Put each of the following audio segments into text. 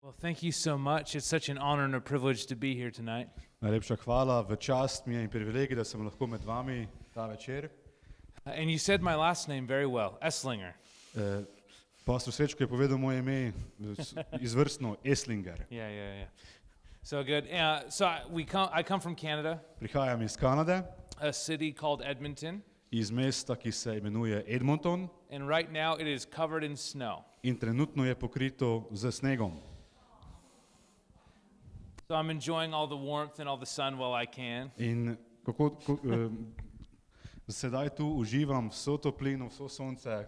Well, thank you so much. It's such an honor and a privilege to be here tonight. Najlepša hvala, v čast mi je in privilegij, da sem lahko med vami ta večer. And you said my last name very well, Esslinger. Pastor Srečko je povedal moje ime izvrstno Esslinger. Yeah. So good. I come from Canada, Prihajam iz Kanade, a city called Edmonton, iz mesta, ki se imenuje Edmonton, and right now it is covered in snow. in trenutno je pokrito z snegom. So I'm enjoying all the warmth and all the sun while I can. In sedaj tu uživam vso toplino, vso sonce,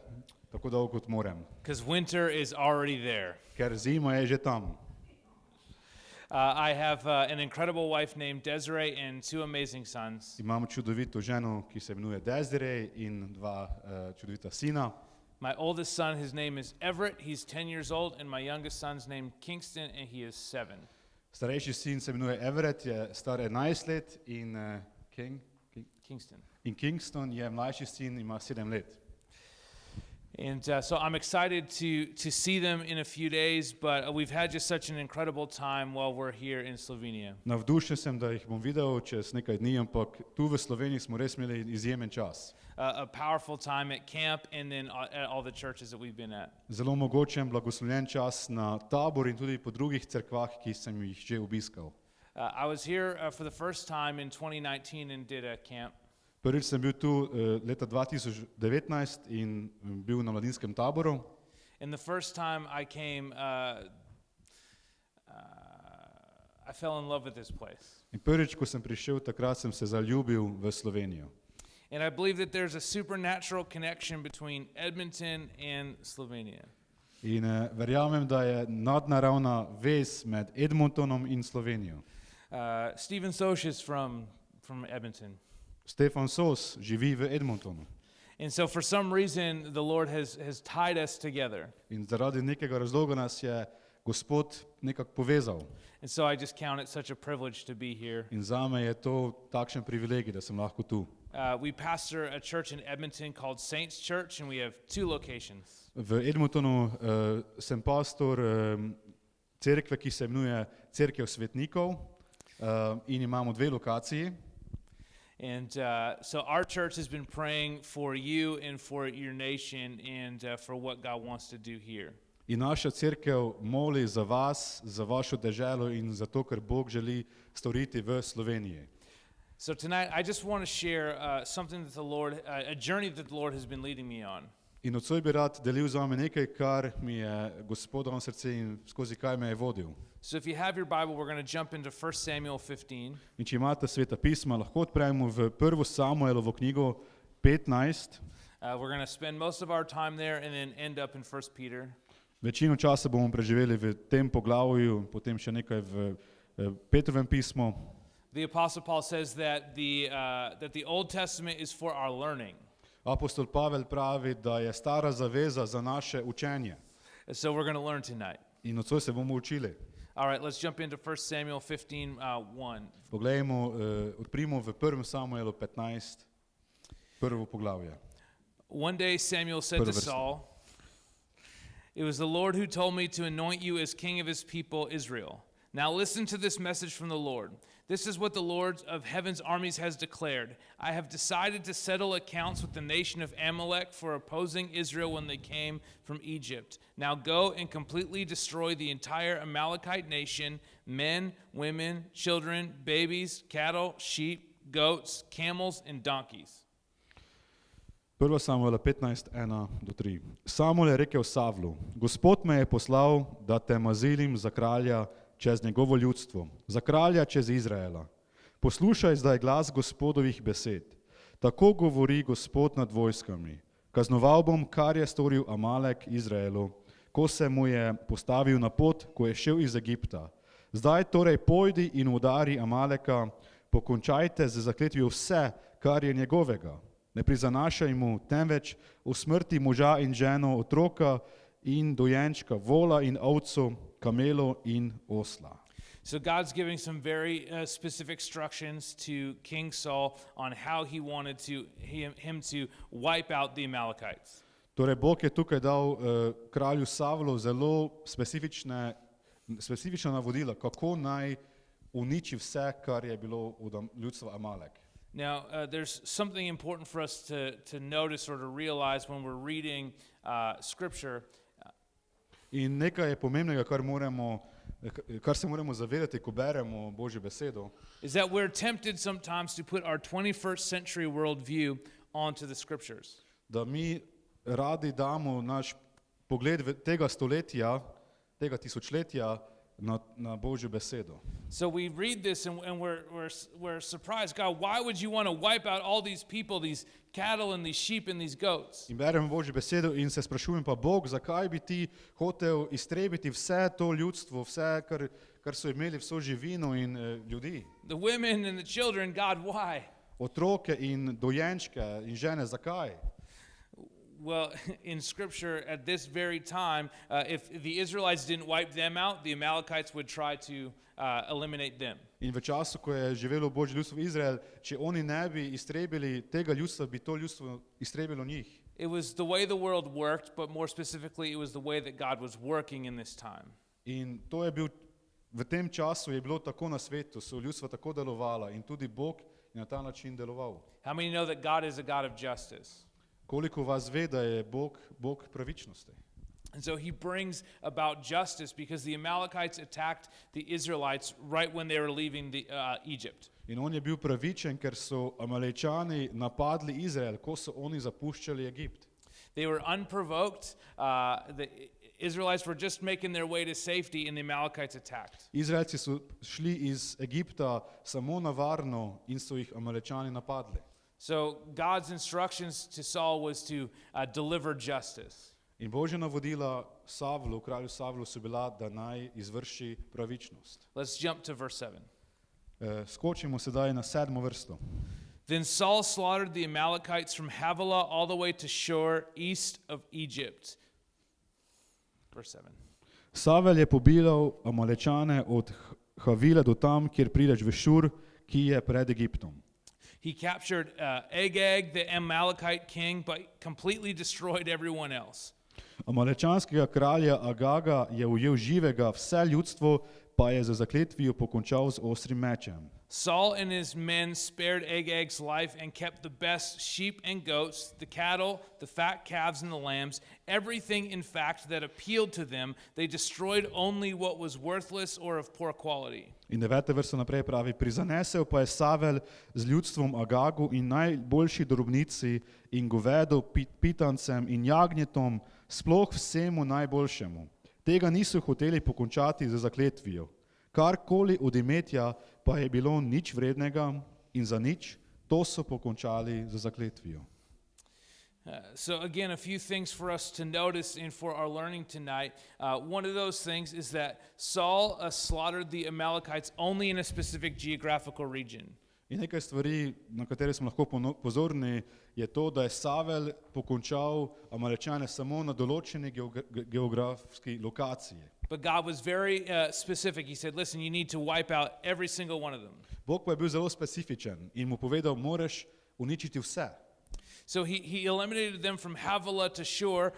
tako dolgo kot morem. Because winter is already there. Ker zima je že tam. I have an incredible wife named Desiree and two amazing sons. Imam čudovito ženo, ki se imenuje Desiree, in dva čudovita sina. My oldest son, his name is Everett, he's 10 years old, and my youngest son's named Kingston, and he is 7. Starejši sin se imenuje Everett, je star 11 let, in Kingston je mlajši sin, ima 7 let. And so I'm excited to see them in a few days, but we've had just such an incredible time while we're here in Slovenia. Navdušen sem, da jih bom videl čez nekaj dni, ampak tu v Sloveniji smo res imeli izjemen čas. A powerful time at camp and then at all the churches that we've been at. Zelo mogočen, blagoslovljen čas na tabor in tudi po drugih cerkvah, ki sem jih že obiskal. I was here for the first time in 2019 and did a camp. Prvič sem bil tu leta 2019 in bil na mladinskem taboru. And the first time I came, I fell in love with this place. In prvič, ko sem prišel, takrat sem se zaljubil v Slovenijo. And I believe that there's a supernatural connection between Edmonton and Slovenia. In verjamem, da je nadnaravna vez med Edmontonom in Slovenijo. Stephen Soch is from Edmonton. Stefan Sos živi v Edmontonu. And so for some reason the Lord has tied us together. In zaradi nekega razloga nas je Gospod nekako povezal. And so I just count it such a privilege to be here. In zame je to takšen privilegij, da sem lahko tu. We pastor a church in Edmonton called Saints Church, and we have 2 locations. V Edmontonu sem pastor cerkve, ki se imenuje Cerkev svetnikov, in imamo 2 lokaciji. And so our church has been praying for you and for your nation and for what God wants to do here. In naša cerkev moli za vas, za vašo deželo in za to, kar Bog želi storiti v Sloveniji. So tonight I just want to share something that the Lord, a journey that the Lord has been leading me on. In nocoj bi rad delil z vami nekaj, kar mi je Gospod dal na srce in skozi kaj me je vodil. So if you have your Bible, we're going to jump into 1 Samuel 15. In če imate sveta pisma, lahko odpremo v 1. Samuelovo knjigo 15. We're going to spend most of our time there and then end up in 1 Peter. Večino časa bomo preživeli v tem poglavju, potem še nekaj v Petrovem pismu. The Apostle Paul says that the Old Testament is for our learning. Apostol Pavel pravi, da je stara zaveza za naše učenje. So we're going to learn tonight. In nocoj se bomo učili. All right, let's jump into 1 Samuel 15:1. Poglejmo, odprimo v 1. Samuelu 15, prvo poglavje. One day Samuel said to Saul, "It was the Lord who told me to anoint you as king of his people Israel. Now listen to this message from the Lord. This is what the Lord of heaven's armies has declared. I have decided to settle accounts with the nation of Amalek for opposing Israel when they came from Egypt. Now go and completely destroy the entire Amalekite nation, men, women, children, babies, cattle, sheep, goats, camels, and donkeys." 1. Samuela 15, 1-3. Samuel je rekel Savlu, Gospod me je poslal, da te mazilim za kralja čez njegovo ljudstvo, za kralja čez Izraela. Poslušaj zdaj glas Gospodovih besed. Tako govori Gospod nad vojskami. Kaznoval bom, kar je storil Amalek Izraelu, ko se mu je postavil na pot, ko je šel iz Egipta. Zdaj torej pojdi in udari Amaleka, pokončajte z zakletvijo vse, kar je njegovega. Ne prizanašaj mu, temveč usmrti moža in ženo, otroka in dojenčka, vola in ovco, kamelo in osla. So God's giving some very specific instructions to King Saul on how he wanted him to wipe out the Amalekites. Torej Bog je tukaj dal kralju Savlu zelo specifične specifična navodila, kako naj uniči vse, kar je bilo od ljudstva Amalek. Now, there's something important for us to notice or to realize when we're reading Scripture. In nekaj je pomembnega, kar se moramo zavedati, ko beremo Božjo besedo, Is that we're tempted sometimes to put our 21st century worldview onto the Scriptures. da mi radi damo naš pogled tega stoletja, tega tisočletja na Božjo besedo. So we read this and we're surprised. God, why would you want to wipe out all these people, these cattle and these sheep and these goats? In beremo Božjo besedo in se sprašujem pa, Bog, zakaj bi ti hotel iztrebiti vse to ljudstvo, vse, kar so imeli vso živino in ljudi? The women and the children, God, why? Otroke in dojenčke in žene, zakaj? Well, in Scripture, at this very time, if the Israelites didn't wipe them out, the Amalekites would try to eliminate them. In v času, ko je živelo Božje ljudstvo Izrael, če oni ne bi iztrebili tega ljudstva, bi to ljudstvo iztrebilo njih. It was the way the world worked, but more specifically, it was the way that God was working in this time. In to je bil, v tem času je bilo tako na svetu, so ljudstva tako delovala in tudi Bog je na ta način deloval. How many know that God is a God of justice? Koliko vas ve, da je Bog pravičnosti? And so he brings about justice because the Amalekites attacked the Israelites right when they were leaving Egypt. In on je bil pravičen, ker so Amalečani napadli Izrael, ko so oni zapuščali Egipt. They were unprovoked. The Israelites were just making their way to safety and the Amalekites attacked. Izraelci so šli iz Egipta samo na varno in so jih Amalečani napadli. So God's instructions to Saul was to deliver justice. In Božja navodila Savlu, kralju Savlu, so bila, da naj izvrši pravičnost. Let's jump to verse 7. Skočimo sedaj na 7. vrsto. Then Saul slaughtered the Amalekites from Havilah all the way to Shur, east of Egypt. Verse 7. Savel je pobilal Amalečane od Havile do tam, kjer prideš v Šur, ki je pred Egiptom. He captured Agag, the Amalekite king, but completely destroyed everyone else. Amalečanskega kralja Agaga je ujel živega, vse ljudstvo pa je za zakletvijo pokončal z ostrim mečem. Saul and his men spared Agag's life and kept the best sheep and goats, the cattle, the fat calves and the lambs, everything in fact that appealed to them. They destroyed only what was worthless or of poor quality. In 9. vrsta naprej pravi, prizanesel pa je Savel z ljudstvom Agagu in najboljši drobnici in govedo, pitancem in jagnjetom, sploh vsemu najboljšemu. Tega niso hoteli pokončati za zakletvijo. Karkoli od imetja pa je bilo nič vrednega in za nič, to so pokončali za zakletvijo. So again, a few things for us to notice and for our learning tonight. One of those things is that Saul slaughtered the Amalekites only in a specific geographical region. In nekaj stvari, na katere smo lahko pozorni, je to, da je Savel pokončal Amalečane samo na določeni geografski lokaciji. But God was very specific. He said, listen, you need to wipe out every single one of them. Bog pa je bil zelo specifičen in mu povedal, moraš uničiti vse. So he eliminated them from Havilah to Shur,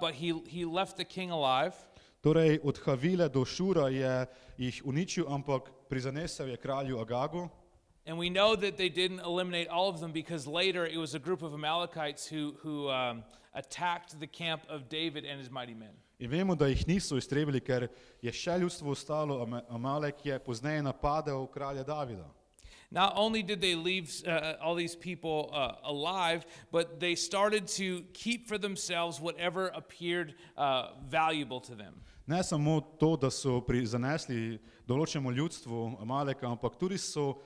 but he left the king alive. Torej, od Havile do Šura je jih uničil, ampak prizanesel je kralju Agagu. And we know that they didn't eliminate all of them because later it was a group of Amalekites who attacked the camp of David and his mighty men. In vemo, da jih niso iztrebili, ker je še ljudstvo ostalo, Amalek je pozneje napadel kralja Davida. Not only did they leave all these people alive, but they started to keep for themselves whatever appeared valuable to them. Ne samo to, da so prizanesli določenemu ljudstvu Amaleka, ampak tudi so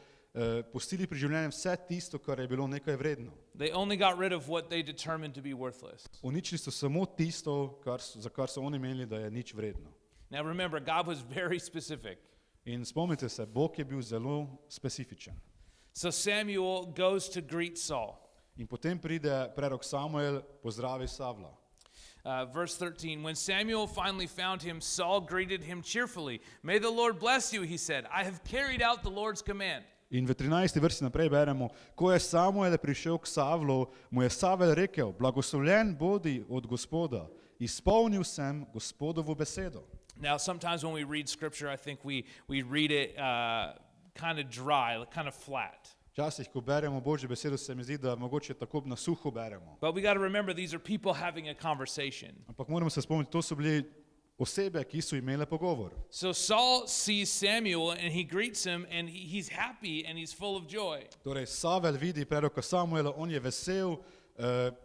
pustili pri življenju vse tisto, kar je bilo nekaj vredno. They only got rid of what they determined to be worthless. Uničili so samo tisto, za kar so oni menili, da je nič vredno. Now remember, God was very specific. In spomnite se, Bog je bil zelo specifičen. So Samuel goes to greet Saul. In potem pride prerok Samuel, pozdravi Savla. Verse 13, when Samuel finally found him, Saul greeted him cheerfully. May the Lord bless you, he said. I have carried out the Lord's command. In v 13. vrsti naprej beremo, ko je Samuel prišel k Savlu, mu je Savel rekel, blagoslovljen bodi od Gospoda, izpolnil sem Gospodovo besedo. Now, sometimes when we read scripture, I think we read it kind of dry, kind of flat. Včasih, ko beremo Božjo besedo, se mi zdi, da mogoče tako na suho beremo. But we got to remember these are people having a conversation. Ampak moramo se spomniti, to so bili osebe, ki so imele pogovor. So Saul sees Samuel and he greets him and he's happy and he's full of joy. Torej, Savel vidi preroka Samuela, on je vesel,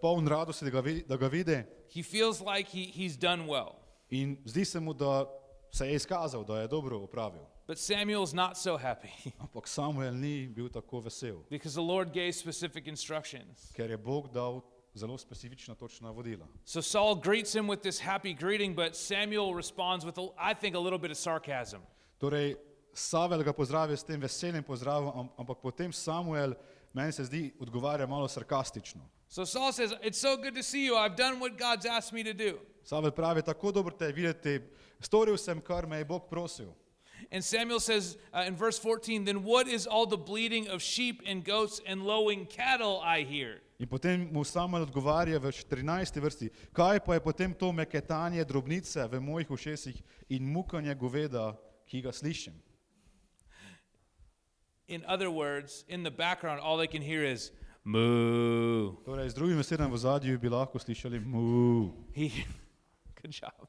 poln radosti, da ga vidi. He feels like he's done well. In zdi se mu, da se je izkazal, da je dobro opravil. But Samuel's not so happy Ampak Samuel ni bil tako vesel, because the Lord gave specific instructions. ker je Bog dal zelo specifična, točna vodila. So Saul greets him with this happy greeting, but Samuel responds with, I think, a little bit of sarcasm. Torej, Savel ga pozdravi s tem veseljem pozdravom, ampak potem Samuel, meni se zdi, odgovarja malo sarkastično. So Saul says, it's so good to see you. I've done what God's asked me to do. Savel pravi, tako dobro te je videti, storil sem, kar me je Bog prosil. And Samuel says in verse 14, then what is all the bleating of sheep and goats and lowing cattle I hear? In potem mu Samuel odgovarja v 14. vrsti, kaj pa je potem to meketanje drobnice v mojih ušesih in mukanje goveda, ki ga slišim. In other words, in the background, all they can hear is moo. Torej, z drugim besedami v zadju bi lahko slišali mu. Good job.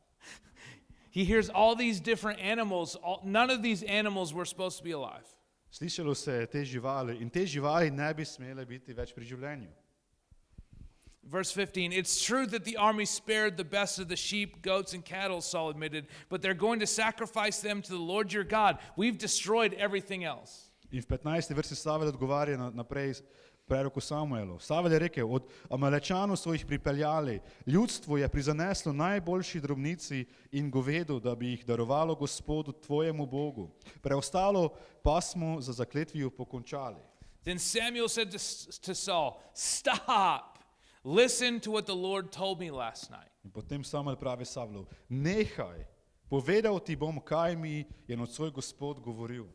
He hears all these different animals. None of these animals were supposed to be alive. Slišalo se je te živali in te živali ne bi smele biti več pri življenju. Verse 15, it's true that the army spared the best of the sheep, goats, and cattle, Saul admitted, but they're going to sacrifice them to the Lord your God. We've destroyed everything else. In v 15. vrsti Savel odgovarja naprej preroku Samuelu. Savel je rekel, od Amalečanov so jih pripeljali, ljudstvo je prizaneslo najboljši drobnici in govedu, da bi jih darovalo Gospodu, tvojemu Bogu. Preostalo pa smo za zakletvijo pokončali. Then Samuel said to Saul, stop! Listen to what the Lord told me last night. In potem Samuel pravi Savlu, nehaj, povedal ti bom, kaj mi je nocoj Gospod govoril.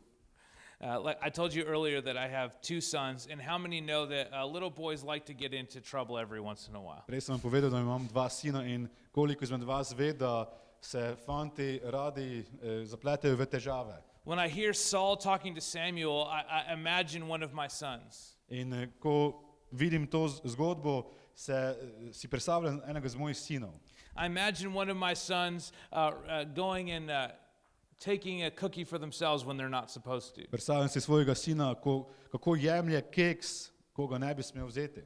Like I told you earlier that I have two sons, and how many know that little boys like to get into trouble every once in a while? Prej sem vam povedal, da imam dva sina in koliko izmed vas ve, da se fanti radi zapletejo v težave. When I hear Saul talking to Samuel, I imagine one of my sons. In ko vidim to zgodbo, si predstavljam enega z mojih sinov. I imagine one of my sons going and taking a cookie for themselves when they're not supposed to. Predstavljam si svojega sina, kako jemlje keks, ko ga ne bi smel vzeti.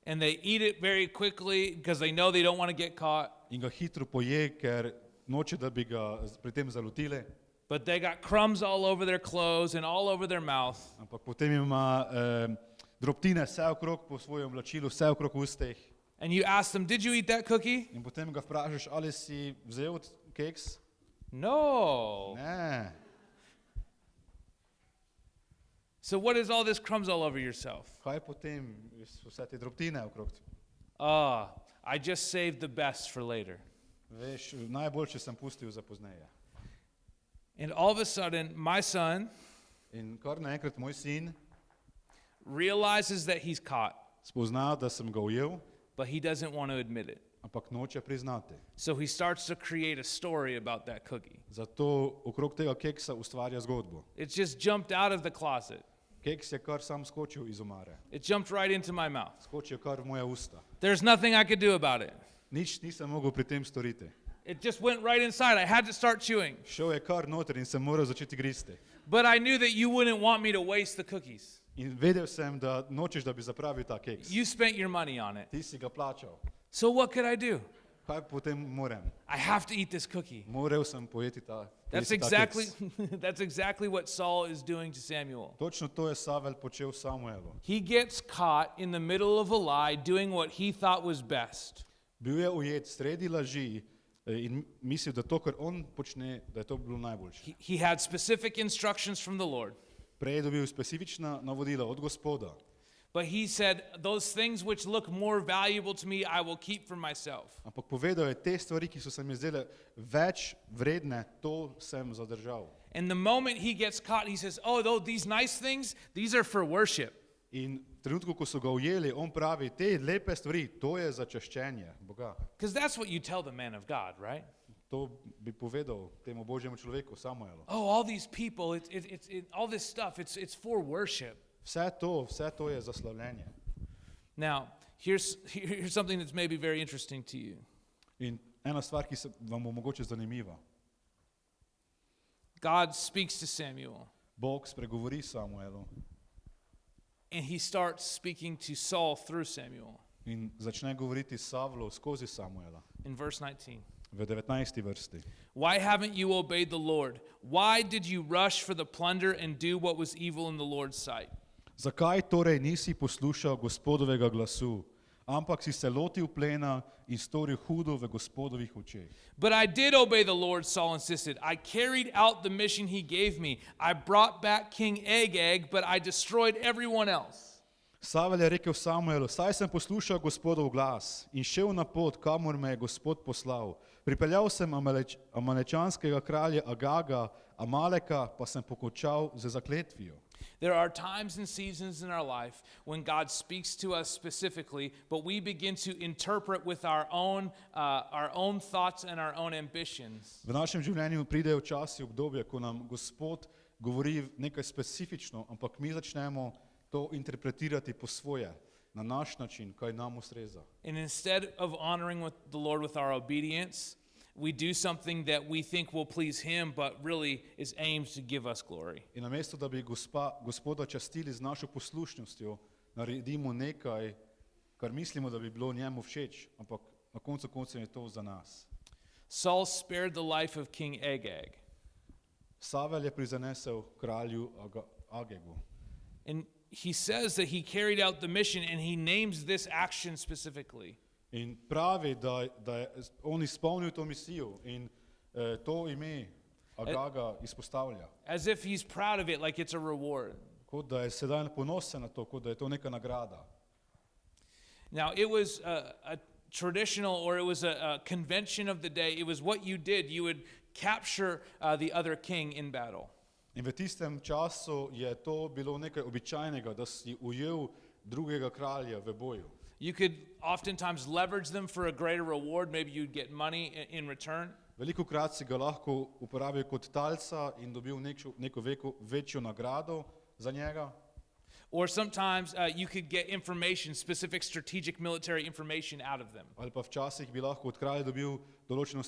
And they eat it very quickly because they know they don't want to get caught. In ga hitro poje, ker noče, da bi ga pri tem zalotili. But they got crumbs all over their clothes and all over their mouth. Ampak potem ima drobtine vse okrog po svojem oblačilu, vse okrog ustih. And you ask them, did you eat that cookie? In potem ga vprašaš, ali si vzel keks? No. Ne. So what is all this crumbs all over yourself? Kaj potem vse te drobtine okrog? I just saved the best for later. Veš, najboljše sem pustil za pozneje. And all of a sudden, my son In kar naenkrat moj sin realizes that he's caught, spozna, da sem ga ujel, but he doesn't want to admit it. ampak noče priznati. So he starts to create a story about that cookie. Zato okrog tega keksa ustvarja zgodbo. It's just jumped out of the closet. Keks je kar sam skočil iz omare. It jumped right into my mouth. Skočil kar v moja usta. There's nothing I could do about it. Nič nisem mogel pri tem storiti. It just went right inside. I had to start chewing. Šel je kar noter in sem moral začeti gristi. But I knew that you wouldn't want me to waste the cookies. In vedel sem, da nočeš, da bi zapravil ta keks. You spent your money on it. Ti si ga plačal. So what could I do? Kaj potem morem? I have to eat this cookie. Moral sem pojeti ta That's exactly what Saul is doing to Samuel. Točno to je Savel počel Samuelu. He gets caught in the middle of a lie doing what he thought was best. Bil je ujet sredi laži in mislil, da to, kar on počne, da je to bilo najboljše. He had specific instructions from the Lord. Prej je dobil specifična navodila od Gospoda. But he said, those things which look more valuable to me, I will keep for myself. Ampak povedal je, te stvari, ki so se mi zdele več vredne, to sem zadržal. And the moment he gets caught, he says, these nice things, these are for worship. In v trenutku, ko so ga ujeli, on pravi, te lepe stvari, to je za čaščenje Boga. Because that's what you tell the man of God, right? to bi povedal temu Božjemu človeku, Samuelu. Oh, all these people, all this stuff, it's for worship. Vse to je za slavljenje. Now, here's something that's maybe very interesting to you. In ena stvar, ki se vam bo mogoče zanimiva. God speaks to Samuel, Bog spregovori Samuelu and he starts speaking to Saul through Samuel. in začne govoriti Savlu skozi Samuela. In verse 19. V 19. vrsti. Why haven't you obeyed the Lord? Why did you rush for the plunder and do what was evil in the Lord's sight? Zakaj torej nisi poslušal Gospodovega glasu, ampak si se lotil plena in storil hudo v Gospodovih očeh? But I did obey the Lord, Saul insisted. I carried out the mission he gave me. I brought back King Agag, but I destroyed everyone else. Savel je rekel Samuelu, saj sem poslušal Gospodov glas in šel na pot, kamor me je Gospod poslal. Pripeljal sem amalečanskega kralja Agaga, Amaleka pa sem pokončal z zakletvijo. There are times and seasons in our life when God speaks to us specifically, but we begin to interpret with our own thoughts and our own ambitions. V našem življenju pridejo časi, obdobje, ko nam Gospod govori nekaj specifično, ampak mi začnemo to interpretirati po svoje, na naš način, kaj nam ustreza. And instead of honoring the Lord with our obedience, we do something that we think will please him, but really is aimed to give us glory. In namesto, da bi Gospoda častili z našo poslušnostjo, naredimo nekaj, kar mislimo, da bi bilo njemu všeč, ampak na koncu koncev je to za nas. Saul spared the life of King Agag. Savel je prizanesel kralju Agegu. And he says that he carried out the mission and he names this action specifically. In pravi, da je on izpolnil to misijo in to ime Agaga izpostavlja. As if he's proud of it, like it's a reward. Kot da je sedaj ponosen na to, kot da je to neka nagrada. Now, it was a traditional, or it was a convention of the day. It was what you did. You would capture the other king in battle. In v tistem času je to bilo nekaj običajnega, da si ujel drugega kralja v boju. You could oftentimes leverage them for a greater reward. Maybe you'd get money in return. Velikokrat si ga lahko uporabil kot talca in dobil neko večjo nagrado za njega. Or sometimes you could get information, specific strategic military information out of them. Ali pa včasih bi lahko od kralja dobil določeno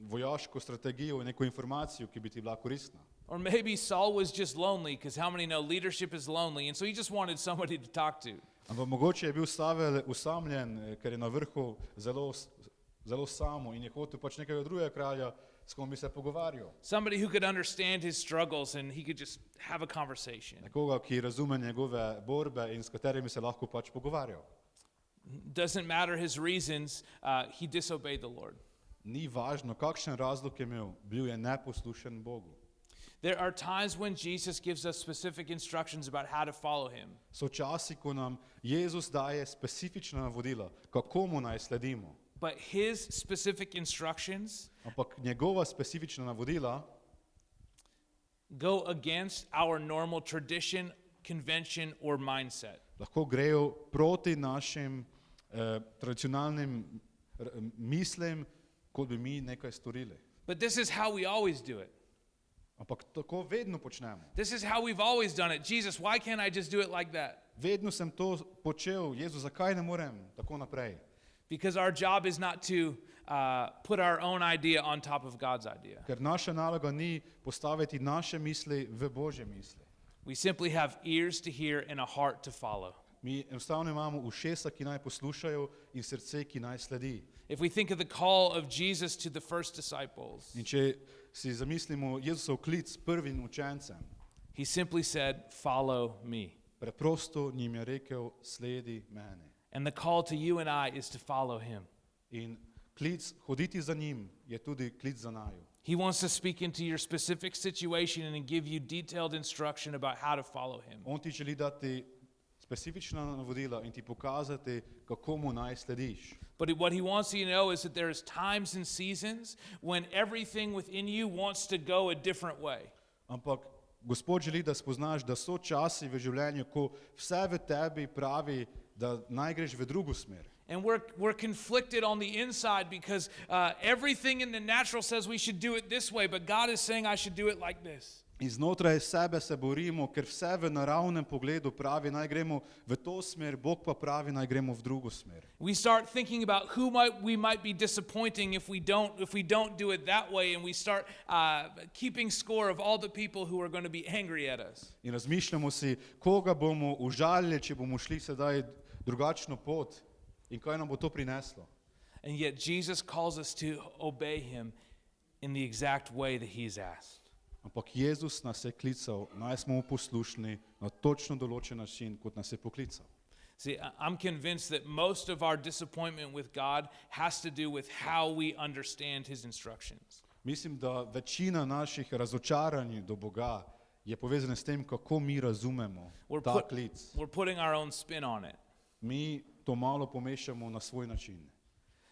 vojaško strategijo in neko informacijo, ki bi ti bila koristna. Or maybe Saul was just lonely, because how many know leadership is lonely, and so he just wanted somebody to talk to. Ampak mogoče je bil Savel usamljen, ker je na vrhu zelo samo in je hotel pač nekega drugega kralja, s kom bi se pogovarjal. Somebody who could understand his struggles and he could just have a conversation. Nekoga, ki razume njegove borbe in s katerimi se lahko pač pogovarjal. Doesn't matter his reasons, he disobeyed the Lord. Ni važno, kakšen razlog je imel, bil je neposlušen Bogu. There are times when Jesus gives us specific instructions about how to follow him. So časi, ko nam Jezus daje specifična navodila, kako mu naj sledimo. But his specific instructions Ampak njegova specifična navodila go against our normal tradition, convention, or mindset. lahko grejo proti našim tradicionalnim mislim, kot bi mi nekaj storili. But this is how we always do it. Ampak tako vedno počnemo. This is how we've always done it. Jesus, why can't I just do it like that? Vedno sem to počel. Jezus, zakaj ne morem tako naprej? Because our job is not to put our own idea on top of God's idea. Ker naša naloga ni postaviti naše misli v Božje misli. We simply have ears to hear and a heart to follow. Mi enostavno imamo ušesa, ki naj poslušajo, in srce, ki naj sledi. If we think of the call of Jesus to the first disciples, In če si zamislimo Jezusov klic prvim učencem, he simply said, "Follow me." preprosto njim je rekel, sledi mene. And the call to you and I is to follow him. In klic hoditi za njim je tudi klic za naju. He wants to speak into your specific situation and give you detailed instruction about how to follow him. On ti želi dati specifična navodila in ti pokazati, kako mu naj slediš. But what he wants you to know is that there is times and seasons when everything within you wants to go a different way. Ampak Gospod želi, da spoznaš, da so časi v življenju, ko vse v tebi pravi, da naj greš v drugo smer. And we're conflicted on the inside because everything in the natural says we should do it this way, but God is saying I should do it like this. In znotraj sebe se borimo, ker vse v naravnem pogledu pravi, naj gremo v to smer, Bog pa pravi, naj gremo v drugo smer. We start thinking about who we might be disappointing if we don't do it that way, and we start keeping score of all the people who are going to be angry at us. In razmišljamo si, koga bomo užalili, če bomo šli sedaj drugačno pot in kaj nam bo to prineslo. And yet Jesus calls us to obey him in the exact way that he's asked. Ampak Jezus nas je klical, naj smo mu poslušni na točno določen način, kot nas je poklical. See, I'm convinced that most of our disappointment with God has to do with how we understand his instructions. Mislim, da večina naših razočaranj do Boga je povezana s tem, kako mi razumemo ta klic. We're putting our own spin on it. Mi to malo pomešamo na svoj način.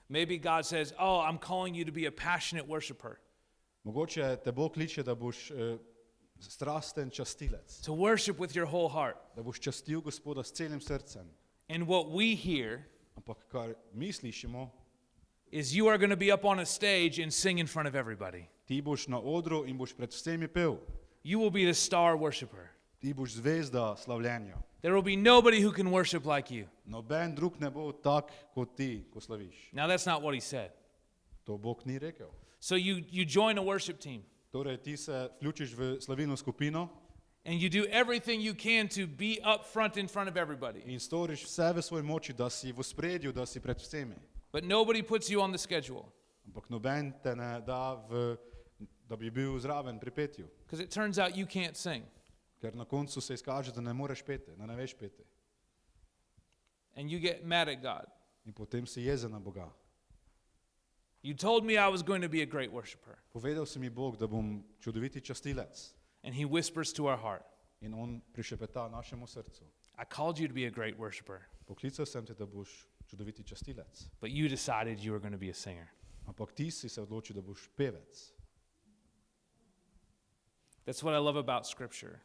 Maybe God says, "Oh, I'm calling you to be a passionate worshiper." Mogoče te Bog kliče, da boš strasten častilec, To worship with your whole heart. da boš častil Gospoda s celim srcem. And what we hear Ampak kar mi slišimo, is you are going to be up on a stage and sing in front of everybody. ti boš na odru in boš pred vsemi pel. You will be the star worshiper. Ti boš zvezda slavljenja. There will be nobody who can worship like you. Noben drug ne bo tak kot ti, ko slaviš. Now that's not what he said. To Bog ni rekel. So you join a worship team Torej ti se vključiš v slavilno skupino and you do everything you can to be up front in front of everybody. in storiš vse v svoji moči, da si v ospredju, da si pred vsemi. But nobody puts you on the schedule Ampak noben te ne da, da bi bil zraven pri petju. because it turns out you can't sing. Ker na koncu se izkaže, da ne moreš peti, da ne veš peti. And you get mad at God. In potem si jezen na Boga. You told me I was going to be a great worshiper. Povedal si mi Bog, da bom čudoviti častilec. And he whispers to our heart, In on prišepeta našemu srcu. I called you to be a great worshiper, Poklical sem te, da boš čudoviti častilec. but you decided you were going to be a singer. Ampak ti si se odločil, da boš pevec. That's what I love about Scripture.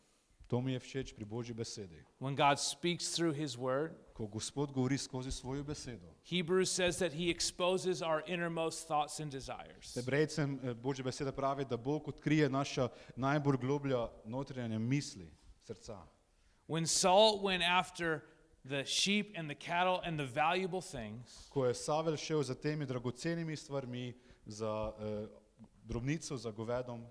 To mi je všeč pri Božji besedi. When God speaks through his word, Ko Gospod govori skozi svojo besedo. Hebrews says that he exposes our innermost thoughts and desires. Hebrejcem Božja beseda pravi, da Bog odkrije naša najbolj globlja notranja misli, srca. When Saul went after the sheep and the cattle and the valuable things, Ko je Savel šel za temi dragocenimi stvarmi, za drobnico, za govedom,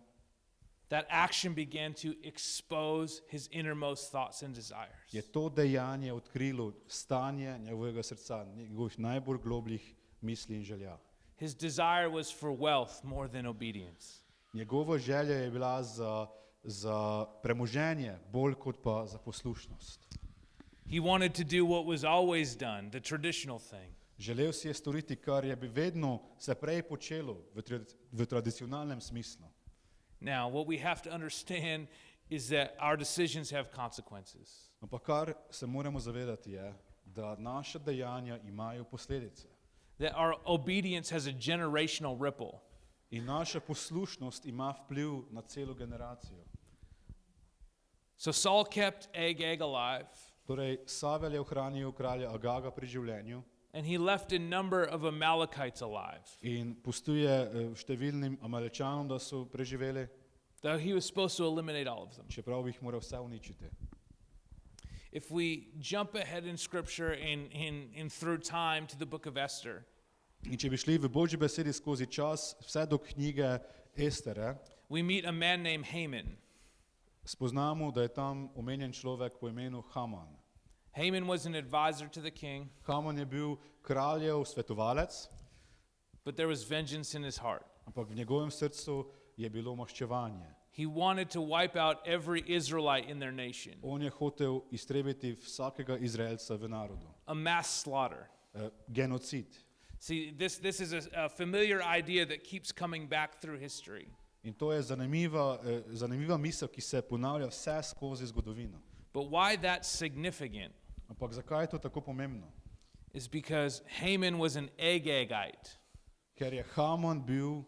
that action began to expose his innermost thoughts and desires. je to dejanje odkrilo stanje njegovega srca, njegovih najbolj globljih misli in želja. His desire was for wealth more than obedience. Njegova želja je bila za premoženje, bolj kot pa za poslušnost. He wanted to do what was always done, the traditional thing. Želel si je storiti, kar je bi vedno se prej počelo v tradicionalnem smislu. Now, what we have to understand is that our decisions have consequences. Ampak kar se moramo zavedati je, da naša dejanja imajo posledice. That our obedience has a generational ripple. In naša poslušnost ima vpliv na celo generacijo. So Saul kept Agag alive, Torej, Savel je ohranil kralja Agaga pri življenju and he left a number of Amalekites alive. in pustuje številnim Amalečanom, da so preživeli, Though he was supposed to eliminate all of them. čeprav bi jih moral vse uničiti. If we jump ahead in Scripture and through time to the book of Esther, In če bi šli v Božji besedi skozi čas, vse do knjige Estere, we meet a man named Haman. spoznamo, da je tam omenjen človek po imenu Haman. Haman was an advisor to the king, Haman je bil kraljev svetovalec, but there was vengeance in his heart. ampak v njegovem srcu je bilo maščevanje. He wanted to wipe out every Israelite in their nation, On je hotel iztrebiti vsakega Izraelca v narodu. a mass slaughter. Genocid. See, this is a familiar idea that keeps coming back through history. In to je zanimiva misel, ki se ponavlja vse skozi zgodovino. But why that's significant Ampak zakaj je to tako pomembno? is because Haman was an Agagite. Ker je Haman bil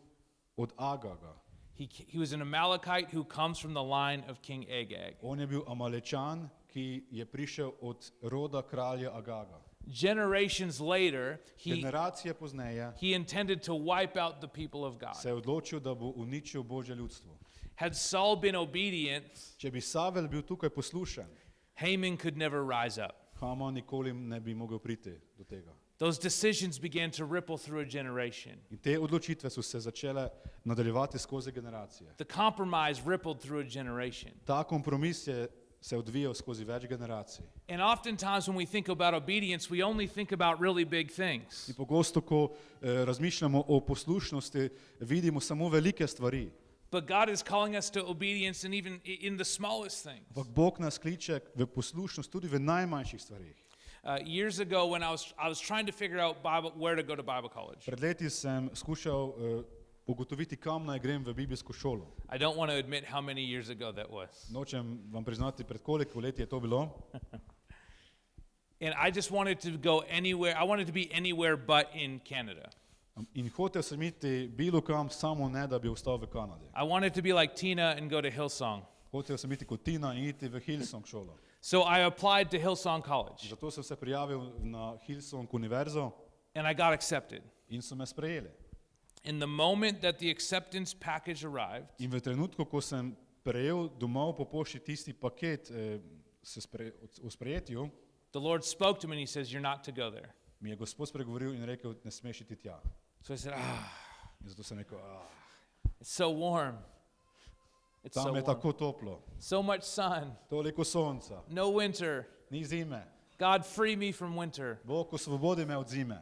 od Agaga. He was an Amalekite who comes from the line of King Agag. On je bil Amalečan, ki je prišel od roda kralja Agaga. Generations later, Generacije pozneje he intended to wipe out the people of God. se je odločil, da bo uničil Božje ljudstvo. Had Saul been obedient, Če bi Savel bil tukaj poslušen, Haman could never rise up. Haman nikoli ne bi mogel priti do tega. Those decisions began to ripple through a generation. In te odločitve so se začele nadaljevati skozi generacije. The compromise rippled through a generation. Ta kompromis je se odvijal skozi več generacij. And oftentimes when we think about obedience, we only think about really big things. In pogosto, ko razmišljamo o poslušnosti, vidimo samo velike stvari. But God is calling us to obedience and even in the smallest things. Ampak Bog nas kliče v poslušnost tudi v najmanjših stvarih. Years ago when I was trying to figure out where to go to Bible college. Pred leti sem skušal ugotoviti, kam naj grem v biblijsko šolo. I don't want to admit how many years ago that was. Nočem vam priznati, pred koliko leti je to bilo. And I just wanted to go anywhere. I wanted to be anywhere but in Canada. In hotel sem iti bilo kam, samo ne, da bi ostal v Kanadi. I wanted to be like Tina and go to Hillsong. Hotel sem iti kot Tina in iti v Hillsong šolo. So I applied to Hillsong College. Zato sem se prijavil na Hillsong univerzo And I got accepted. in so me sprejeli. In the moment that the acceptance package arrived, In v trenutku, ko sem prejel domov po pošti tisti paket o sprejetju, the Lord spoke to me and he says, "You're not to go there." mi je Gospod spregovoril in rekel, ne smeš iti tja. So I said, In zato sem rekel, it's so warm. It's so tam je warm. tako toplo, So much sun, toliko sonca, no winter. ni zime. God, free me from winter. Bog, osvobodi me od zime.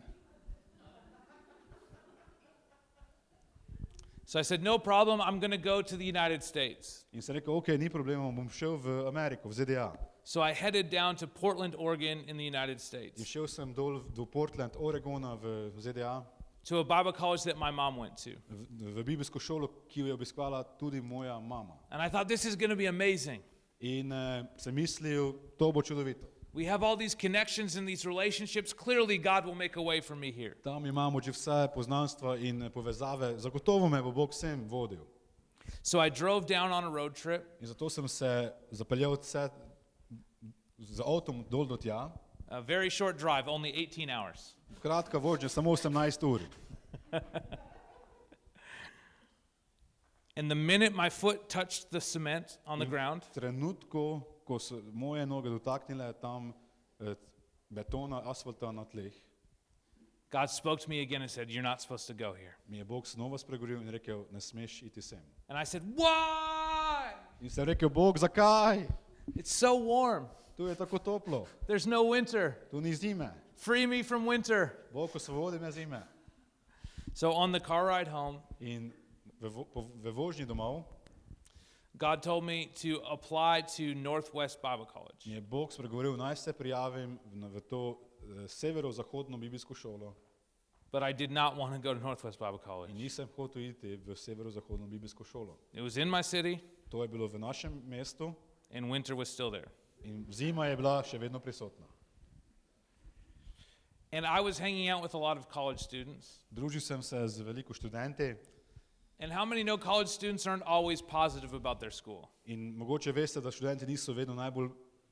So I said, no problem, I'm going to go to the United States. In sem rekel, ok, ni problema, bom šel v Ameriko, v ZDA. So I headed down to Portland, Oregon in the United In States šel sem dol do Portland, Oregona v ZDA, to a Bible college that my mom went to. v biblijsko šolo, ki jo je obiskvala tudi moja mama. And I thought, this is going to be amazing. In sem mislil, to bo čudovito. We have all these connections and these relationships. Clearly, God will make a way for me here. Tam imamo že vse poznanstva in povezave, zagotovo me bo Bog sem vodil. So I drove down on a road trip. In zato sem se zapeljal z avtom dol do tja. A very short drive, only 18 hours. Kratka vožnja, samo 18 ur. And the minute my foot touched the cement on the ground, V trenutku, ko so moje noge dotaknile tam betona, asfalta na tleh, God spoke to me again and said, "You're not supposed to go here." mi je Bog znova spregovoril in rekel, ne smeš iti sem. And I said, "Why? In sem rekel, Bog, zakaj? It's so warm. Tu je tako toplo, There's no winter. tu ni zime. Free me from winter." Bog, osvobodi me zime. So on the car ride home, In v vožnji domov God told me to apply to Northwest Bible College. mi je Bog spregovoril, naj se prijavim v to severozahodno biblijsko šolo. But I did not want to go to Northwest Bible College. In nisem hotel iti v severozahodno biblijsko šolo. It was in my city, To je bilo v našem mestu and winter was still there. in zima je bila še vedno prisotna. And I was hanging out with a lot of college students. Družil sem se z veliko študenti And how many know college students aren't always positive about their school? in mogoče veste, da študenti niso vedno najbolj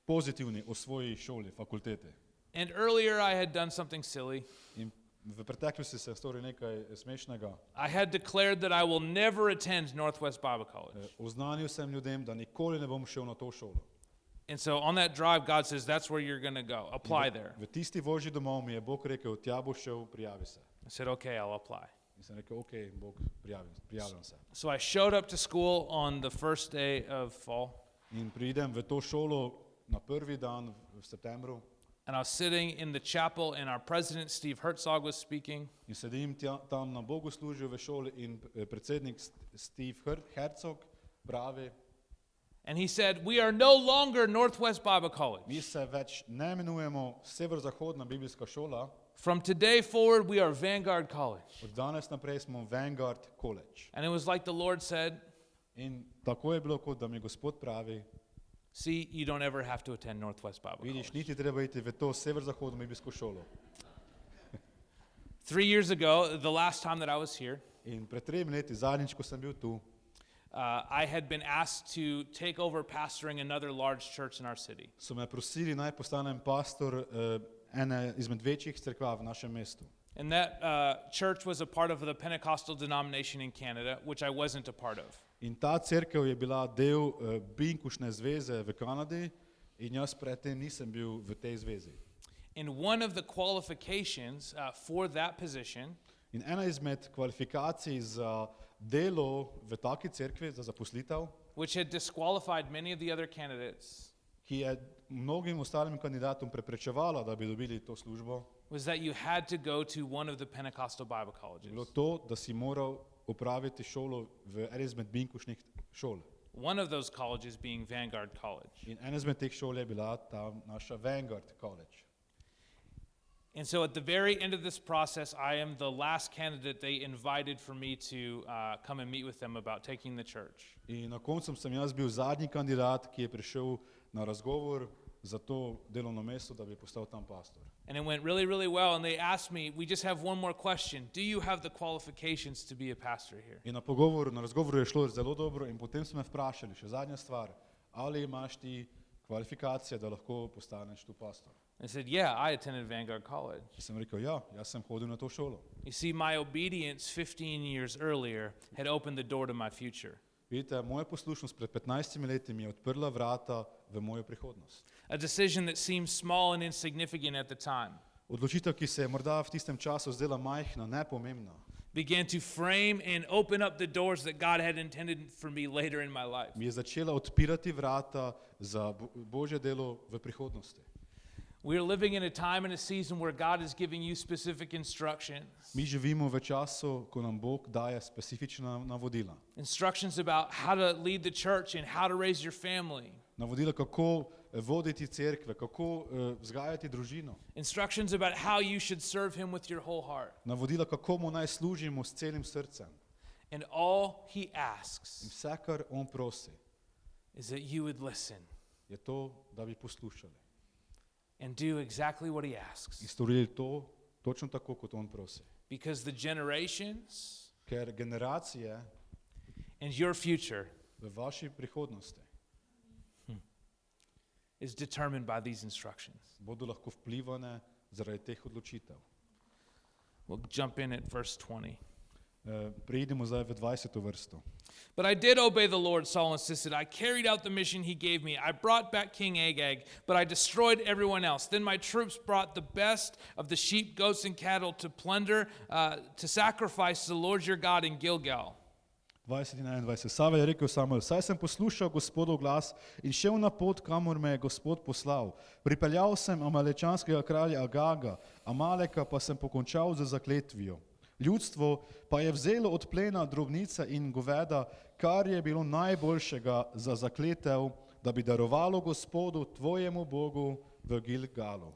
pozitivni o svoji šoli, fakulteti. And earlier I had done something silly. In v preteklosti sem storil nekaj smešnega. I had declared that I will never attend Northwest Bible College. Oznanil sem ljudem, da nikoli ne bom šel na to šolo. And so on that drive, God says, that's where you're going to go. Apply there. V tisti vožnji domov mi je Bog rekel, tja boš šel, prijavi se. I said, okay, I'll apply. In sem rekel, ok, Bog, prijavljam se. So I showed up to school on the first day of fall. In pridem v to šolo na prvi dan v septembru And I was sitting in the chapel, and our president, Steve Herzog, was speaking. in sedim tam na bogoslužju v šoli in predsednik Steve Herzog pravi, And he said, we are no longer Northwest Bible College. mi se več ne imenujemo severozahodna biblijska šola, From today forward, we are Vanguard College. od danes naprej smo Vanguard College. And it was like the Lord said, In tako je bilo, kot da mi Gospod pravi, see, you don't ever have to attend Northwest Bible vidiš, College. niti treba iti v to severozahodno biblijsko šolo. 3 years ago, the last time that I was here, In pred 3 leti, zadnjič, ko sem bil tu, I had been asked to take over pastoring another large church in our city. so me prosili, naj postanem pastor ene izmed večjih cerkva v našem mestu. And that church was a part of the Pentecostal denomination in Canada, which I wasn't a part of. In ta cerkev je bila del Binkušne zveze v Kanadi in jaz predtem nisem bil v tej zvezi. And one of the qualifications for that position In ena izmed kvalifikacij za delo v taki cerkvi, za zaposlitev, which had disqualified many of the other candidates, ki je mnogim ostalim kandidatom preprečevala, da bi dobili to službo, was that you had to go to one of the Pentecostal Bible colleges. bilo to, da si moral opraviti šolo v eni izmed binkušnih šol. One of those colleges being Vanguard College. In ena izmed teh šol je bila ta naša Vanguard College. And so at the very end of this process, I am the last candidate they invited for me to come and meet with them about taking the church. In na koncu sem jaz bil zadnji kandidat, ki je prišel na razgovor za to delovno mesto, da bi postal tam pastor. And it went really, really well. And they asked me, we just have one more question. Do you have the qualifications to be a pastor here? In na razgovoru je šlo zelo dobro in potem so me vprašali, še zadnja stvar, ali imaš ti kvalifikacije, da lahko postaneš tu pastor. I said, yeah, I attended Vanguard College. In sem rekel, ja, jaz sem hodil na to šolo. You see, my obedience 15 years earlier had opened the door to my future. Vidite, moja poslušnost pred 15 leti mi je odprla vrata v mojo prihodnost. A decision that seemed small and insignificant at the time Odločitev, ki se je morda v tistem času zdela majhna, nepomembna, began to frame and open up the doors that God had intended for me later in my life. mi je začela odpirati vrata za Božje delo v prihodnosti. We are living in a time and a season where God is giving you specific instructions. Mi živimo v času, ko nam Bog daje specifična navodila. Instructions about how to lead the church and how to raise your family. Navodila, kako voditi cerkve, kako vzgajati družino. Instructions about how you should serve him with your whole heart. Navodila, kako mu naj služimo s celim srcem. And all he In asks vse, kar on prosi, is that you would listen je to, da bi poslušali. and do exactly what he asks. In storili to točno tako, kot on prosi. Because the generations Ker generacije and your future v vaši prihodnosti is determined by these instructions. bodo lahko vplivane zaradi teh odločitev. We'll jump in at verse 20. Preidemo zdaj v 20. vrsto. But I did obey the Lord, Saul insisted. I carried out the mission he gave me. I brought back King Agag, but I destroyed everyone else. Then my troops brought the best of the sheep, goats, and cattle to plunder, to sacrifice to the Lord your God in Gilgal. 20 in 21. Savel je rekel Samuel, saj sem poslušal Gospodov glas in šel na pot, kamor me je Gospod poslal. Pripeljal sem amalečanskega kralja Agaga, Amaleka pa sem pokončal z zakletvijo. Ljudstvo pa je vzelo od plena drobnice in goveda, kar je bilo najboljšega za zakletev, da bi darovalo Gospodu, tvojemu Bogu, v Gilgalu.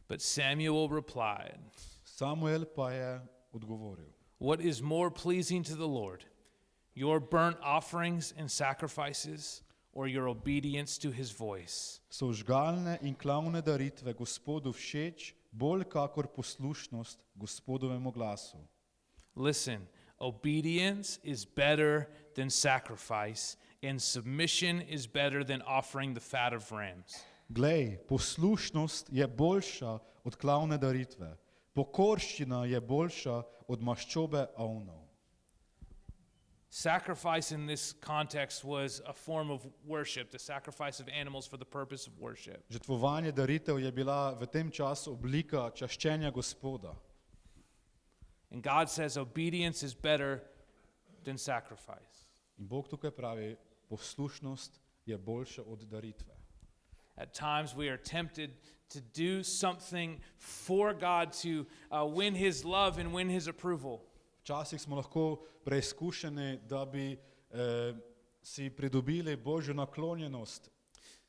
But Samuel replied, Samuel pa je odgovoril, what is more pleasing to the Lord, your burnt offerings and sacrifices, or your obedience to his voice? so žgalne in klavne daritve Gospodu všeč, bolj kakor poslušnost Gospodovemu glasu. Listen, obedience is better than sacrifice, and submission is better than offering the fat of rams. Glej, poslušnost je boljša od klavne daritve, pokorščina je boljša od maščobe ovnov. Sacrifice in this context was a form of worship, the sacrifice of animals for the purpose of worship. Žrtvovanje daritev je bila v tem času oblika čaščenja Gospoda. And God says obedience is better than sacrifice. In Bog tukaj pravi, poslušnost je boljša od daritve. At times we are tempted to do something for God to win his love and win his approval. Včasih smo lahko preizkušeni, da bi si pridobili Božjo naklonjenost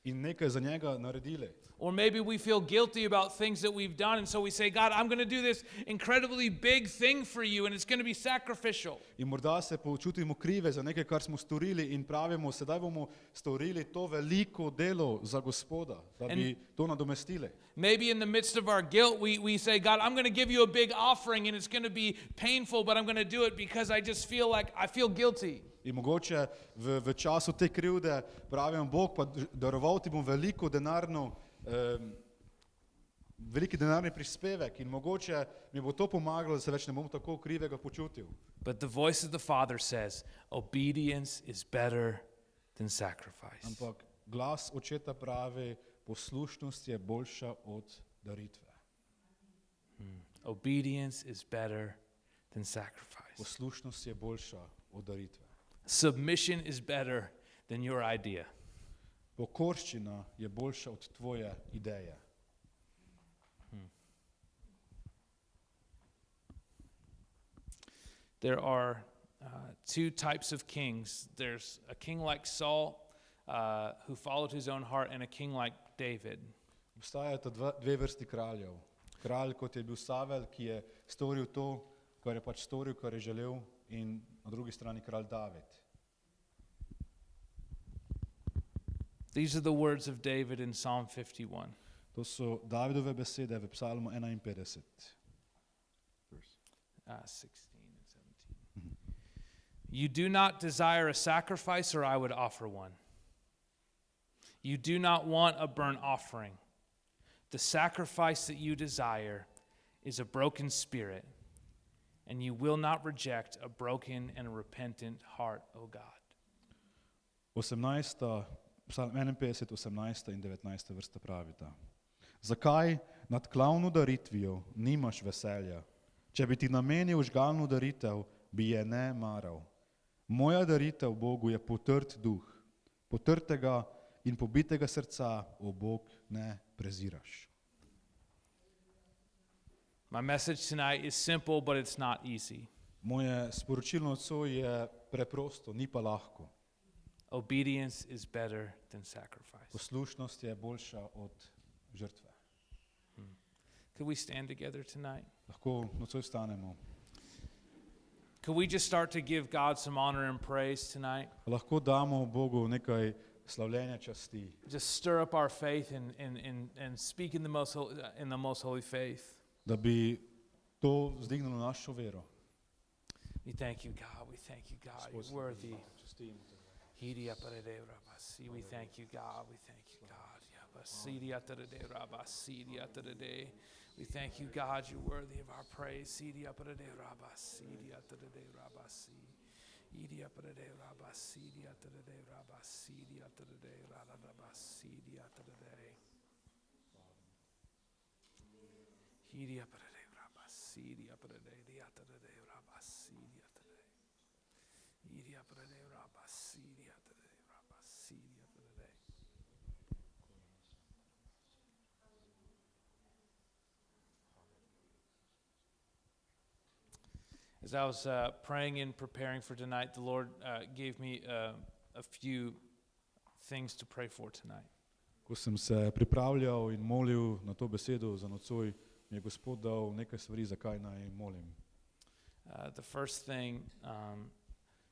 in nekaj za njega naredili. Or maybe we feel guilty about things that we've done, and so we say, God, I'm going to do this incredibly big thing for you, and it's going to be sacrificial. In morda se počutimo krive za nekaj, kar smo storili in pravimo, sedaj bomo storili to veliko delo za Gospoda, da bi to nadomestili. Maybe in the midst of our guilt, we say, God, I'm going to give you a big offering, and it's going to be painful, but I'm going to do it because I just feel like I feel guilty. In mogoče v času te krivde pravim, Bog pa daroval ti bom veliko denarno veliki denarni prispevek in mogoče mi bo to pomagalo, da se več ne bom tako krivega počutil. But the voice of the Father says, obedience is better than sacrifice. Ampak glas očeta pravi, poslušnost je boljša od daritve. Obedience is better than sacrifice. Poslušnost je boljša od daritve. Submission is better than your idea. Pokorščina je boljša od tvoje ideje. There are two types of kings. There's a king like Saul who followed his own heart, and a king like David. Obstajata dve vrsti kraljev. Kralj, kot je bil Savel, ki je storil to, kar je pač storil, kar je želel, in na drugi strani kralj David. These are the words of David in Psalm 51. To so Davidove besede v Psalmu 51. 16 and 17. You do not desire a sacrifice, or I would offer one. You do not want a burnt offering. The sacrifice that you desire is a broken spirit, and you will not reject a broken and a repentant heart, O God. 18. Psalm 51, 18 in 19 vrsta pravita. Zakaj nad klavno daritvijo nimaš veselja? Če bi ti namenil žgalno daritev, bi je ne maral. Moja daritev Bogu je potrt duh. Potrtega in pobitega srca, o Bog, ne preziraš. My message tonight is simple, but it's not easy. Moje sporočilo Otcu je preprosto, ni pa lahko. Obedience is better than sacrifice. Poslušnost je boljša od žrtve. Could we stand together tonight? Lahko nocoj stanemo. Could we just start to give God some honor and praise tonight? Lahko damo Bogu nekaj slavljenja časti. Just stir up our faith and speak in the most holy faith. Da bi to vzdignilo našo vero. We thank you, God. We thank you, God. You're worthy. We thank you, God. We thank you, God. We thank you, God. You're worthy of our praise. As I was praying and preparing for tonight, the Lord gave me a few things to pray for tonight. Ko sem se pripravljal in molil na to besedo za nocoj, mi je Gospod dal nekaj stvari, zakaj naj molim. The first thing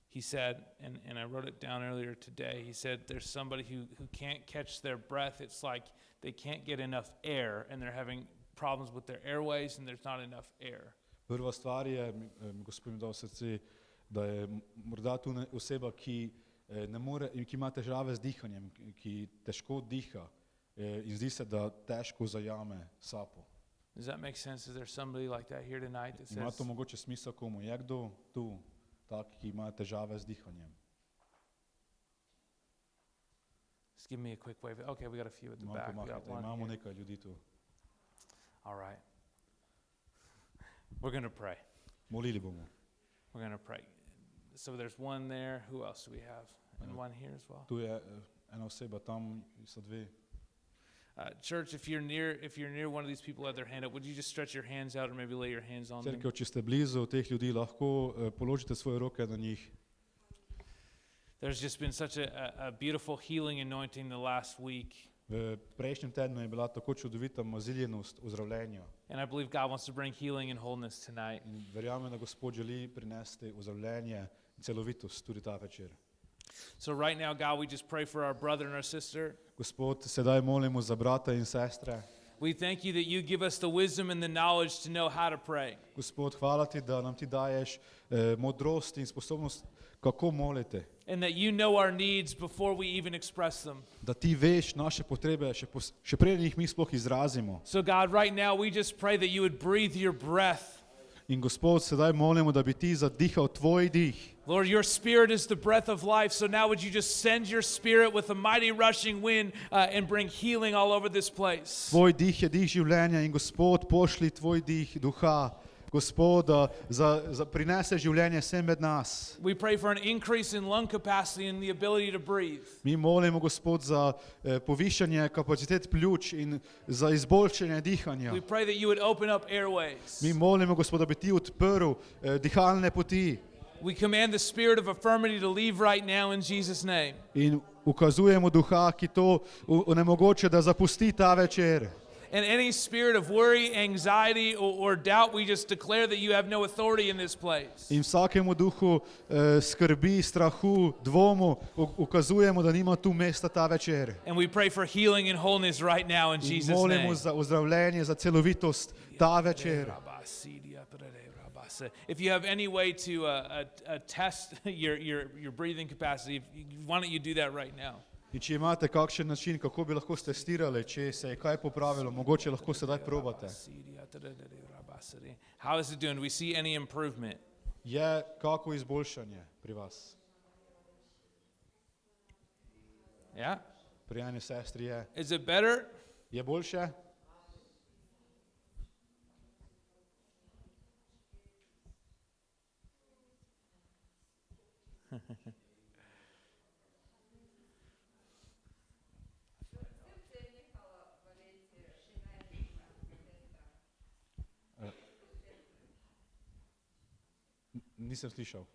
he said, and I wrote it down earlier today, he said there's somebody who can't catch their breath. It's like they can't get enough air, and they're having problems with their airways, and there's not enough air. Prva stvar je, Gospod mi dal v srce, da je morda tu oseba, ki ne more, ki ima težave z dihanjem, ki težko diha in zdi se, da težko zajame sapo. Does that make sense? Is there somebody like that here tonight that Ima says, to mogoče smisel komu? Je kdo tu tak, ki ima težave z dihanjem? just give me a quick wave. Okay, we got a few at the back. We got one Imamo here. nekaj ljudi tu. All right. We're going to pray. Molili bomo. We're going to pray. So there's one there. Who else do we have? And one here as well. Tu je ena oseba, tam so dve. Church, if you're near one of these people who have their hand up, would you just stretch your hands out or maybe lay your hands on them? Cerkev, če ste blizu teh ljudi, lahko položite svoje roke na njih. There's just been such a beautiful healing anointing the last week. V prejšnjem tednu je bila tako čudovita maziljenost ozdravljenja. And I believe God wants to bring healing and wholeness tonight. In verjamem, da Gospod želi prinesti ozdravljenje in celovitost tudi ta večer. So right now, God, we just pray for our brother and our sister. Gospod, sedaj molimo za brata in sestre. We thank you that you give us the wisdom and the knowledge to know how to pray. Gospod, hvala ti, da nam ti daješ modrost in sposobnost, kako moliti. and that you know our needs before we even express them. Da ti veš naše potrebe, še preden jih mi sploh izrazimo. So God, right now we just pray that you would breathe your breath. In Gospod, sedaj molimo, da bi ti zadihal tvoj dih. Lord, your spirit is the breath of life, so now would you just send your spirit with a mighty rushing wind and bring healing all over this place. Tvoj dih je dih življenja in Gospod, pošli tvoj dih duha. Gospod, prinese življenje sem med nas. We pray for an increase in lung capacity and the ability to breathe. Mi molimo, Gospod, za povišanje kapacitet pljuč in za izboljšanje dihanja. We pray that you would open up airways. Mi molimo, Gospod, da bi ti odprl dihalne poti. We command the spirit of infirmity to leave right now in Jesus' name. In ukazujemo duha, ki to onemogoče, da zapusti ta večer. And any spirit of worry, anxiety, or doubt, we just declare that you have no authority in this place. In vsakemu duhu skrbi, strahu, dvomu ukazujemo, da nima tu mesta ta večer. And we pray for healing and wholeness right now in Jesus' In molimo name. za ozdravljenje, za celovitost ta večer. If you have any way to test your breathing capacity, why don't you do that right now? In če imate kakšen način, kako bi lahko testirali, če se je kaj popravilo, mogoče lahko sedaj probate. How is it doing? Do we see any improvement? Je kako izboljšanje pri vas? Yeah? Pri eni sestri je. Is it better? Je boljše? Nisem slišal.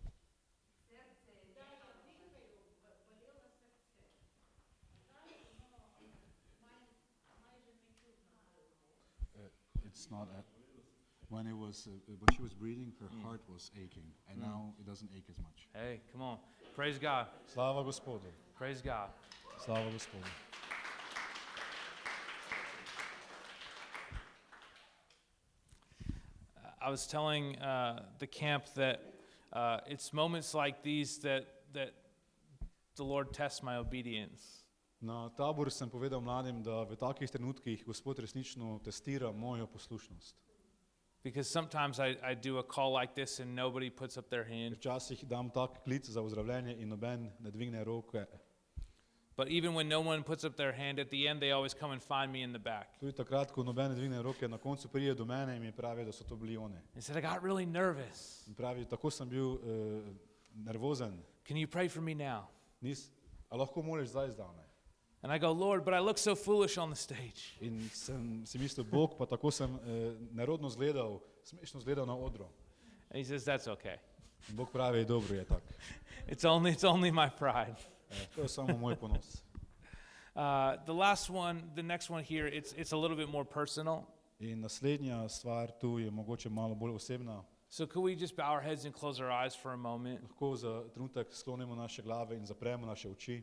It's not when she was breathing, her heart was aching, and now it doesn't ache as much. Hey, come on. Praise God. Slava Gospodu. Praise God. Slava Gospodu. I was telling the camp that it's moments like these that the Lord tests my obedience. Na taboru sem povedal mladim, da v takih trenutkih Gospod resnično testira mojo poslušnost. Because sometimes I do a call like this and nobody puts up their hand. Včasih dam tak klic za ozdravljenje in noben ne dvigne roke. But even when no one puts up their hand, at the end they always come and find me in the back. Tudi takrat, ko noben ne dvigne roke, na koncu pride do mene in mi pravi, da so to bili oni. He said, I got really nervous. In pravi, tako sem bil nervozen. Can you pray for me now? A lahko moliš zdaj zdame? And I go, Lord, but I look so foolish on the stage. In sem si mislil, Bog, pa tako sem nerodno zgledal, smešno zgledal na odru. And he says, that's okay. In Bog pravi, dobro je tak. It's only my pride. To je samo moj ponos. The next one here, it's a little bit more personal. In naslednja stvar tu je mogoče malo bolj osebna. So could we just bow our heads and close our eyes for a moment? Lahko za trenutek sklonimo naše glave in zapremo naše oči.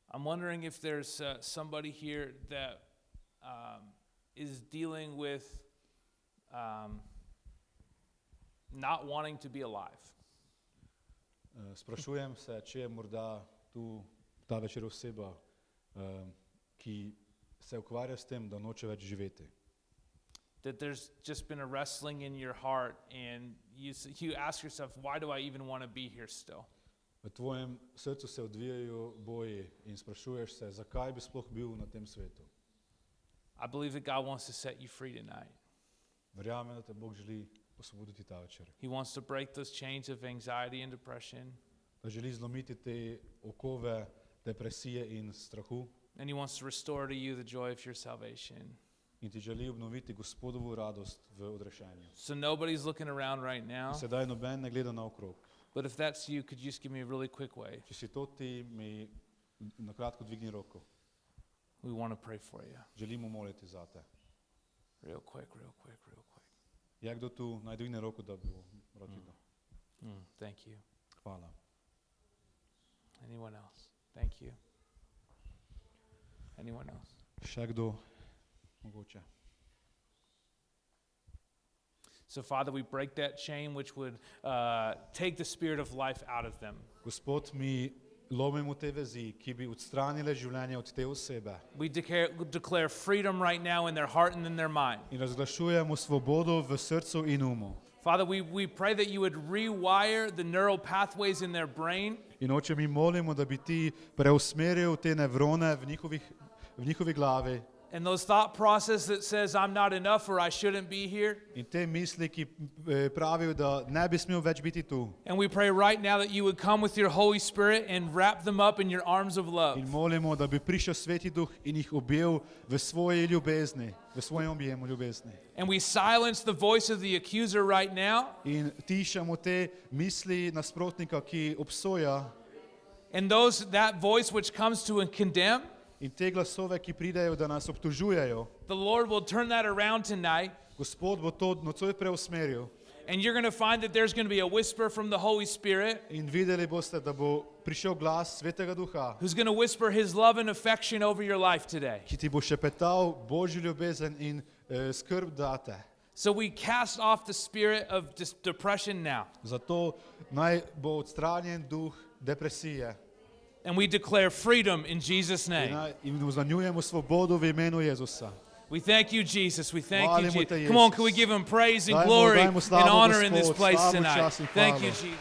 I'm wondering if there's somebody here that is dealing with not wanting to be alive. Sprašujem se, če je morda tu ta večer oseba, ki se ukvarja s tem, da noče več živeti. That there's just been a wrestling in your heart and you ask yourself, why do I even want to be here still? V tvojem srcu se odvijajo boji in sprašuješ se, zakaj bi sploh bil na tem svetu. I believe that God wants to set you free tonight. Verjamem, da te Bog želi osvoboditi ta večer. He wants to break those chains of anxiety and depression. Da želi zlomiti te okove depresije in strahu. And he wants to restore to you the joy of your salvation. In ti želi obnoviti Gospodovu radost v odrešenju. So nobody's looking around right now. Sedaj noben ne gleda naokrog. But if that's you, could you just give me a really quick way? Če si to ti, mi na kratko dvigni roko. We want to pray for you. Želimo moliti za te. Real quick, real quick, real quick. Je kdo tu, naj dvigne roko, da bo rad videl. Thank you. Hvala. Anyone else? Thank you. Anyone else? Še kdo? Mogoče. So, Father, we break that chain which would take the spirit of life out of them. Gospod, mi lomimo te vezi, ki bi odstranile življenje od te osebe. We declare freedom right now in their heart and in their mind. In razglašujemo svobodo v srcu in umu. Father, we pray that you would rewire the neural pathways in their brain. In Oče, mi molimo, da bi ti preusmeril te nevrone v njihovi glavi. And those thought process that says I'm not enough or I shouldn't be here. In te misli, ki pravijo, da ne bi smel več biti tu. And we pray right now that you would come with your Holy Spirit and wrap them up in your arms of love. In molimo, da bi prišel Sveti Duh in jih objel v svoji ljubezni, v svojem objemu ljubezni. And we silence the voice of the accuser right now. In tišamo te misli nasprotnika, ki obsoja. And that voice which comes to condemn. In te glasove, ki pridejo, da nas obtožujejo. The Lord will turn that around tonight. Gospod bo to nocoj preusmeril. And you're going to find that there's going to be a whisper from the Holy Spirit. In videli boste, da bo prišel glas Svetega Duha, who's going to whisper his love and affection over your life today. ki ti bo šepetal Božjo ljubezen in skrb date. So we cast off the spirit of depression now. Zato naj bo odstranjen duh depresije. And we declare freedom in Jesus' name. In oznanjujemo svobodo v imenu Jezusa. We thank you, Jesus. We thank you, Hvalimo te, Jesus. Come on, can we give him praise and glory and honor in this place tonight? Thank you, Jesus.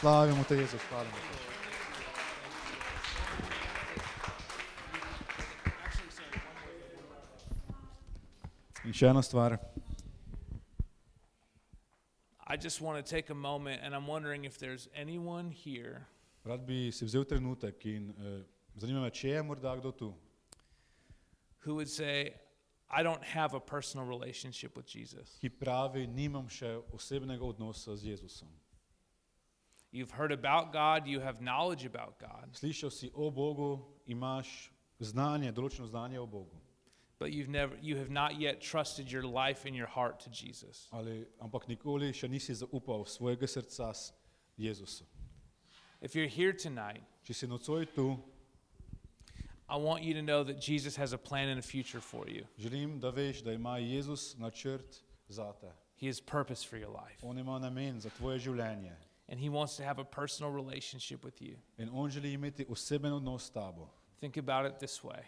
Slavimo te, Jezus. Hvalimo te. In še ena stvar. I just want to take a moment, and I'm wondering if there's anyone here Rad bi si vzel trenutek in zanima me, če je morda kdo tu, who would say, I don't have a personal relationship with Jesus. ki pravi, nimam še osebnega odnosa z Jezusom. You've heard about God, you have knowledge about God, Slišal si o Bogu, imaš znanje, določeno znanje o Bogu, but you have not yet trusted your life and your heart to Jesus. ampak nikoli še nisi zaupal svojega srca s Jezusom. If you're here tonight, Če si nocoj tu, I want you to know that Jesus has a plan and a future for you. želim, da veš, da ima Jezus načrt zate. He has purpose for your life. On ima namen za tvoje življenje And he wants to have a personal relationship with you. in on želi imeti oseben odnos s tabo. Think about it this way.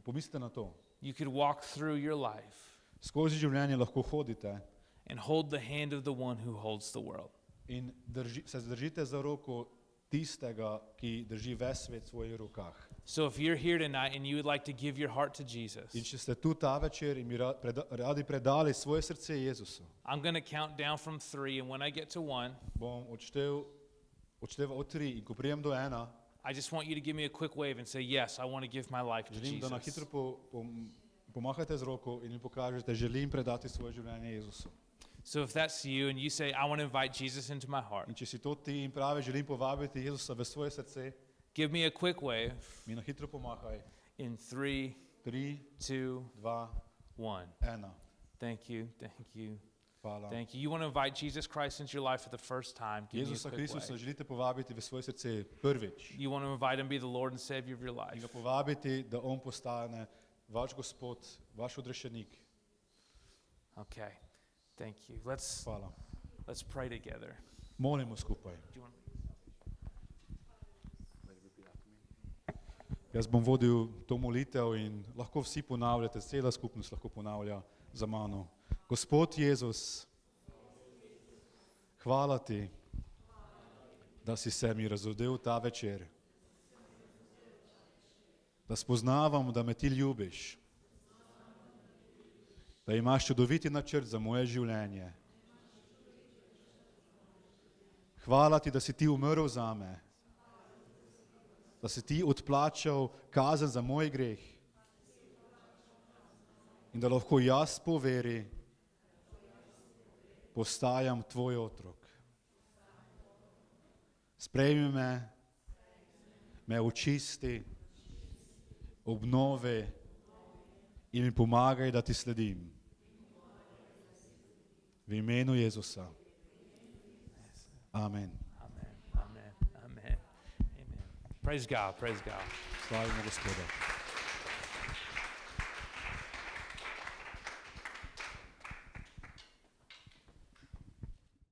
Pomislite na to. You could walk through your life Skozi življenje lahko hodite and hold the hand of the one who holds the world. in se zdržite za roko tistega, ki drži ves svet v svojih rokah. So if you're here tonight and you would like to give your heart to Jesus, In če ste tu ta večer in bi radi predali svoje srce Jezusu, I'm going to count down from 3, and when I get to 1, bom odšteval od 3 in ko prijem do 1, I just want you to give me a quick wave and say, yes, I want to give my life to želim, da na Jesus. hitro pomahate z roko in mi pokažete, želim predati svoje življenje Jezusu. So if that's you and you say, I want to invite Jesus into my heart, In če si to ti in pravi, želim povabiti Jezusa v svoje srce, give me a quick wave mi na hitro pomahaj. in 3, 3, 2, 2, 1. 1. Thank you, thank you, Hvala. thank you. You want to invite Jesus Christ into your life for the first time, give me a Jezusa quick Kristusa wave. želite povabiti v svoje srce prvič. You want to invite him to be the Lord and Savior of your In life. ga povabiti, da on postane vaš Gospod, vaš odrešenik. Okay, thank you. Let's Hvala. pray together. Molimo skupaj. Do you want Jaz bom vodil to molitev in lahko vsi ponavljate, cela skupnost lahko ponavlja za mano. Gospod Jezus, hvala ti, da si se mi razodel ta večer. Da spoznavam, da me ti ljubiš. Da imaš čudoviti načrt za moje življenje. Hvala ti, da si ti umrl zame. Da si ti odplačal kazen za moj greh. In da lahko jaz po veri postajam tvoj otrok. Sprejmi me očisti, obnovi in mi pomagaj, da ti sledim. V imenu Jezusa. Amen. Amen, amen, amen, amen. Praise God, praise God. Slavimo Gospoda.